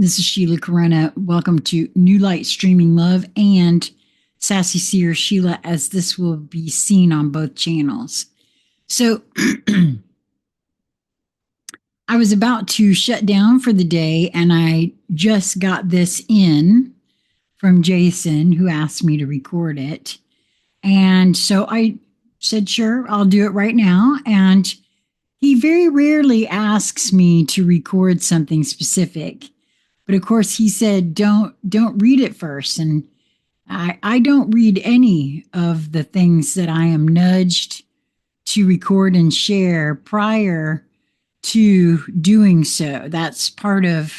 This is Sheila Corona. Welcome to New Light Streaming Love and Sassy Seer Sheila, as this will be seen on both channels. So I was about to shut down for the day, and I just got this in from Jason, who asked me to record it. And so I said, sure, I'll do it right now. And he very rarely asks me to record something specific. But of course, he said, don't read it first. And I don't read any of the things that I am nudged to record and share prior to doing so. That's part of,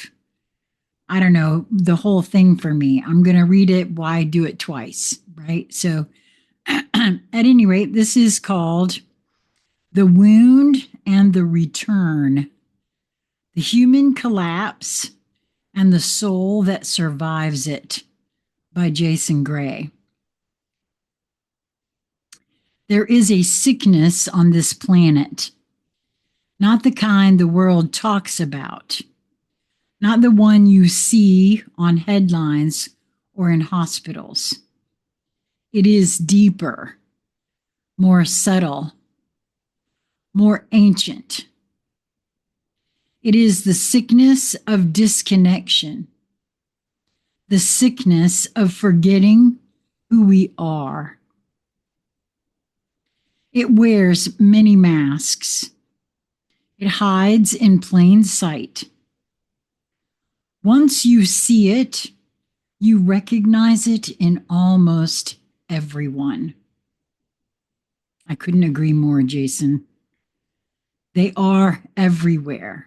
I don't know, the whole thing for me. I'm going to read it. Why do it twice? Right. So at any rate, this is called The Wound and the Return, the Human Collapse and the Soul That Survives It, by Jason Gray. There is a sickness on this planet, not the kind the world talks about, not the one you see on headlines or in hospitals. It is deeper, more subtle, more ancient. It is the sickness of disconnection, the sickness of forgetting who we are. It wears many masks. It hides in plain sight. Once you see it, you recognize it in almost everyone. I couldn't agree more, Jason. They are everywhere.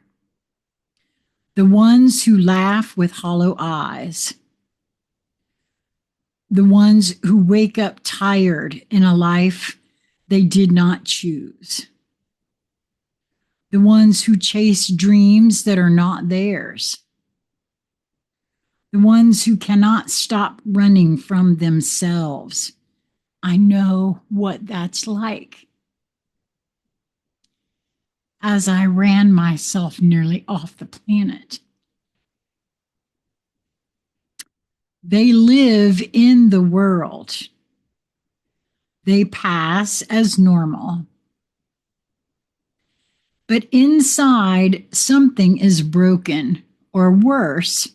The ones who laugh with hollow eyes. The ones who wake up tired in a life they did not choose. The ones who chase dreams that are not theirs. The ones who cannot stop running from themselves. I know what that's like. As I ran myself nearly off the planet. They live in the world. They pass as normal. But inside, something is broken, or worse,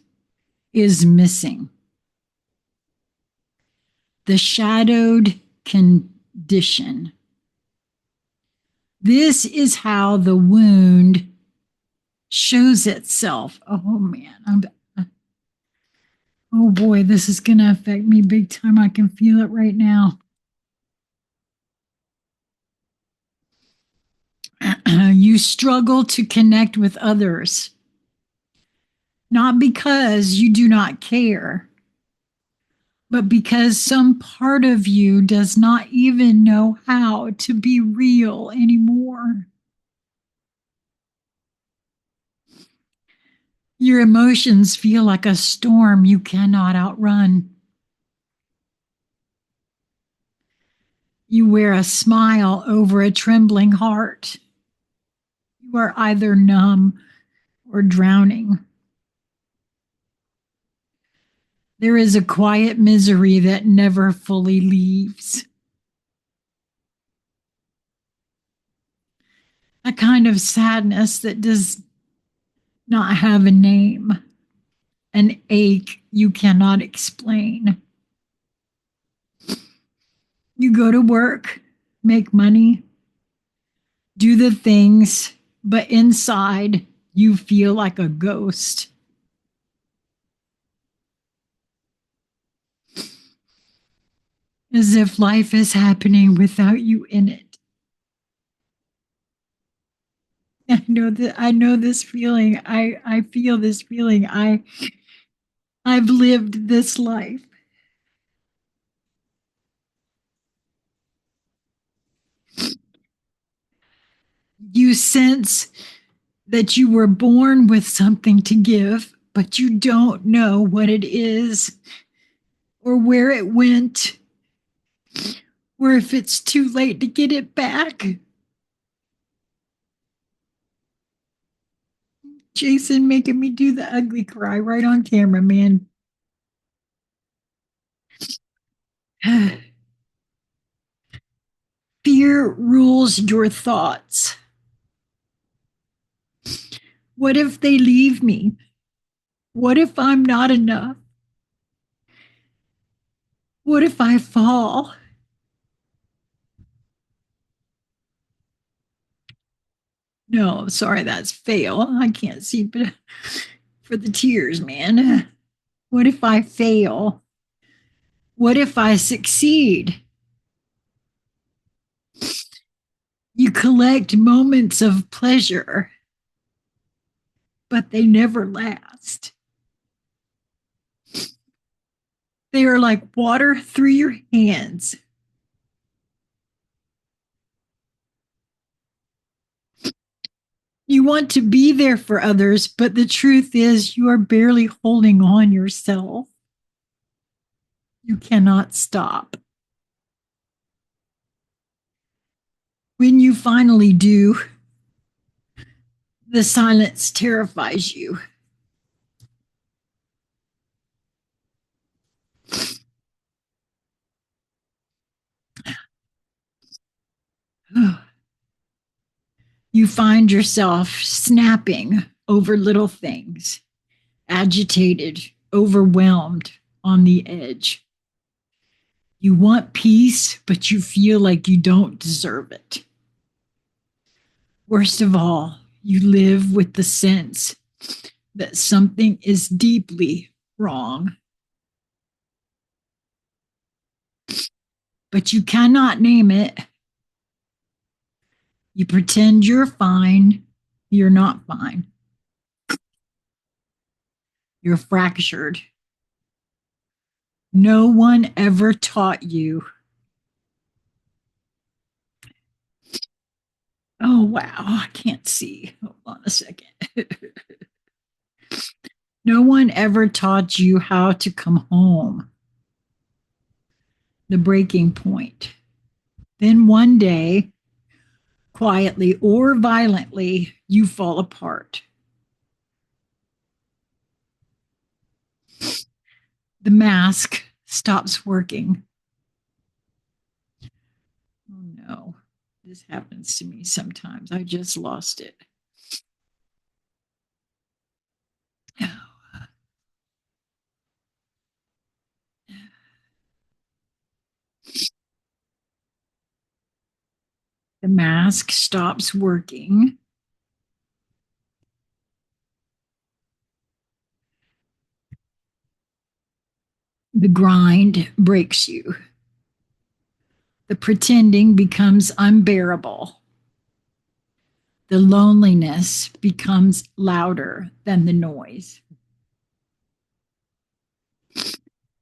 is missing. The shadowed condition. This is how the wound shows itself. Oh man, oh boy, this is going to affect me big time. I can feel it right now. You struggle to connect with others, not because you do not care, but because some part of you does not even know how to be real anymore. Your emotions feel like a storm you cannot outrun. You wear a smile over a trembling heart. You are either numb or drowning. There is a quiet misery that never fully leaves. A kind of sadness that does not have a name, an ache you cannot explain. You go to work, make money, do the things, but inside you feel like a ghost. As if life is happening without you in it. I know this feeling. I feel this feeling. I've lived this life. You sense that you were born with something to give, but you don't know what it is or where it went, or if it's too late to get it back. Jason making me do the ugly cry right on camera, man. Fear rules your thoughts. What if they leave me? What if I'm not enough? What if I fall? No, sorry, that's fail. I can't see, but for the tears, man. What if I fail? What if I succeed? You collect moments of pleasure, but they never last. They are like water through your hands. You want to be there for others, but the truth is you are barely holding on yourself. You cannot stop. When you finally do, the silence terrifies you. You find yourself snapping over little things, agitated, overwhelmed, on the edge. You want peace, but you feel like you don't deserve it. Worst of all, you live with the sense that something is deeply wrong. But you cannot name it. You pretend you're fine. You're not fine. You're fractured. No one ever taught you. Oh, wow. I can't see. Hold on a second. No one ever taught you how to come home. The breaking point. Then one day, quietly or violently, you fall apart. The mask stops working. Oh no, this happens to me sometimes. I just lost it. The mask stops working. The grind breaks you. The pretending becomes unbearable. The loneliness becomes louder than the noise.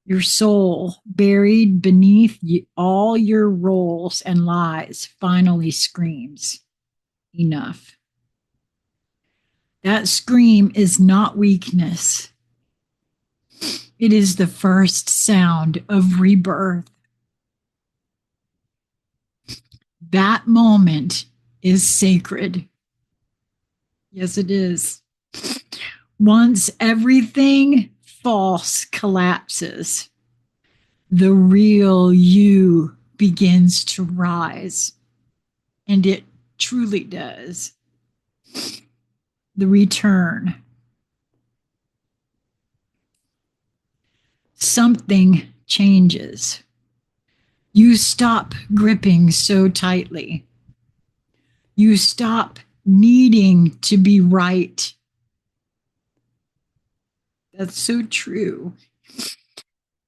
Your soul, buried beneath all your roles and lies, finally screams, enough. That scream is not weakness. It is the first sound of rebirth. That moment is sacred. Yes, it is. Once everything false collapses, the real you begins to rise. And it truly does. The return. Something changes. You stop gripping so tightly. You stop needing to be right. That's so true.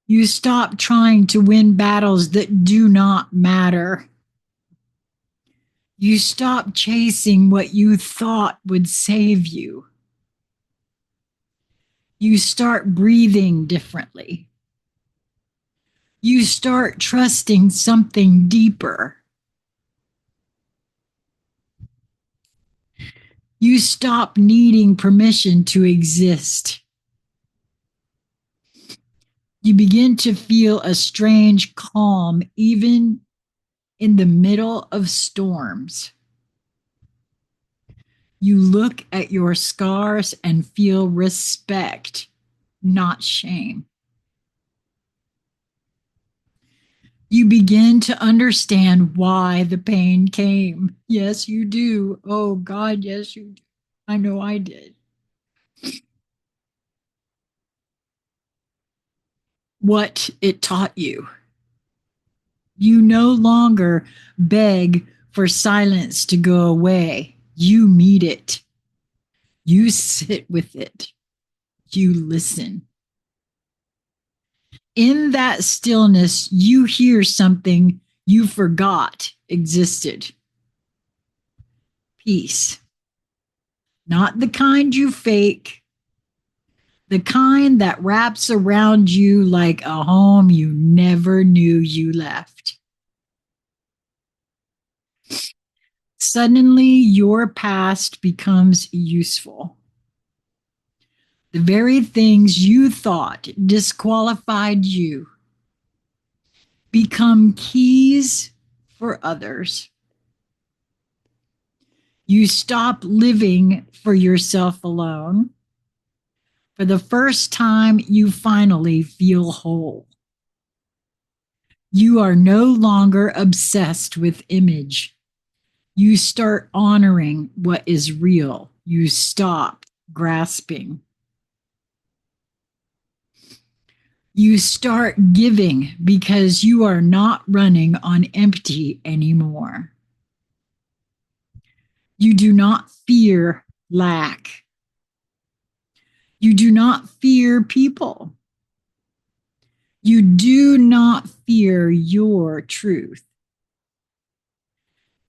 You stop trying to win battles that do not matter. You stop chasing what you thought would save you. You start breathing differently. You start trusting something deeper. You stop needing permission to exist. You begin to feel a strange calm, even in the middle of storms. You look at your scars and feel respect, not shame. You begin to understand why the pain came. Yes, you do. Oh, God, yes, you do. I know I did. What it taught you. You no longer beg for silence to go away. You meet it. You sit with it. You listen. In that stillness, you hear something you forgot existed. Peace. Not the kind you fake, the kind that wraps around you like a home you never knew you left. Suddenly, your past becomes useful. The very things you thought disqualified you become keys for others. You stop living for yourself alone. For the first time, you finally feel whole. You are no longer obsessed with image. You start honoring what is real. You stop grasping. You start giving because you are not running on empty anymore. You do not fear lack. You do not fear people. You do not fear your truth.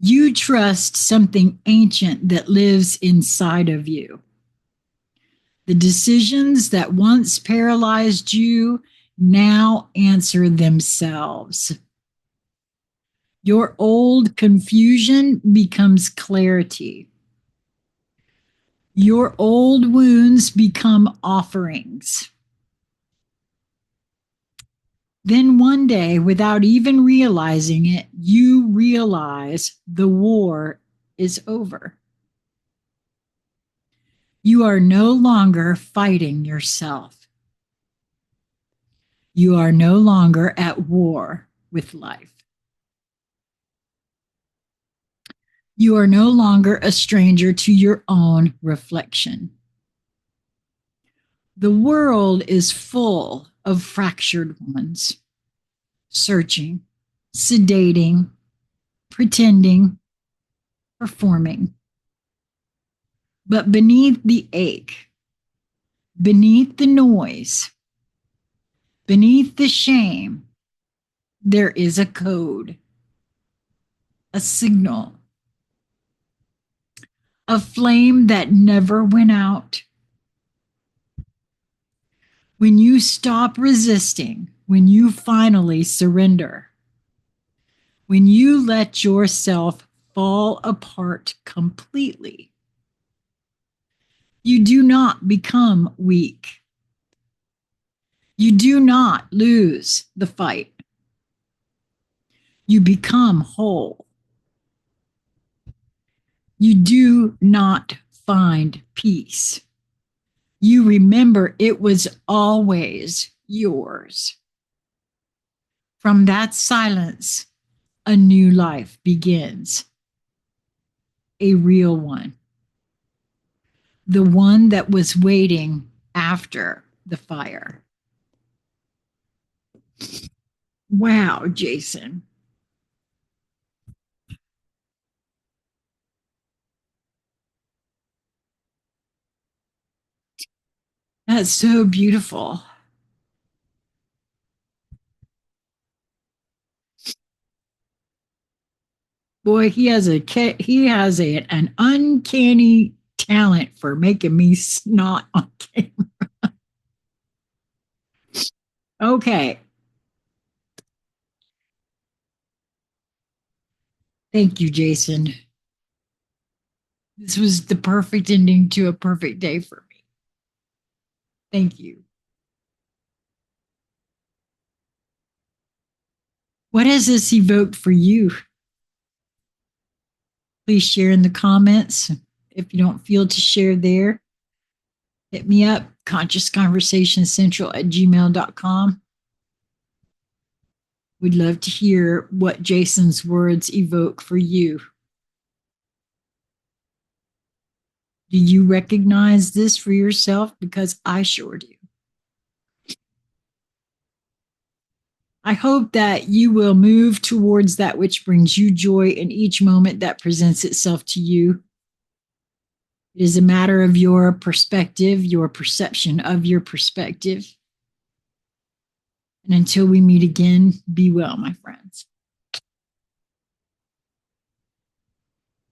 You trust something ancient that lives inside of you. The decisions that once paralyzed you now answer themselves. Your old confusion becomes clarity. Your old wounds become offerings. Then one day, without even realizing it, you realize the war is over. You are no longer fighting yourself. You are no longer at war with life. You are no longer a stranger to your own reflection. The world is full of fractured ones, searching, sedating, pretending, performing. But beneath the ache, beneath the noise, beneath the shame, there is a code, a signal, a flame that never went out. When you stop resisting, when you finally surrender, when you let yourself fall apart completely, you do not become weak. You do not lose the fight. You become whole. You do not find peace. You remember it was always yours. From that silence, a new life begins. A real one. The one that was waiting after the fire. Wow, Jason. That's so beautiful. Boy, he has an uncanny talent for making me snot on camera. Okay, thank you, Jason. This was the perfect ending to a perfect day for me. Thank you. What has this evoked for you? Please share in the comments. If you don't feel to share there, hit me up, consciousconversationcentral@gmail.com. We'd love to hear what Jason's words evoke for you. Do you recognize this for yourself? Because I sure do. I hope that you will move towards that which brings you joy in each moment that presents itself to you. It is a matter of your perspective, your perception of your perspective. And until we meet again, be well, my friends.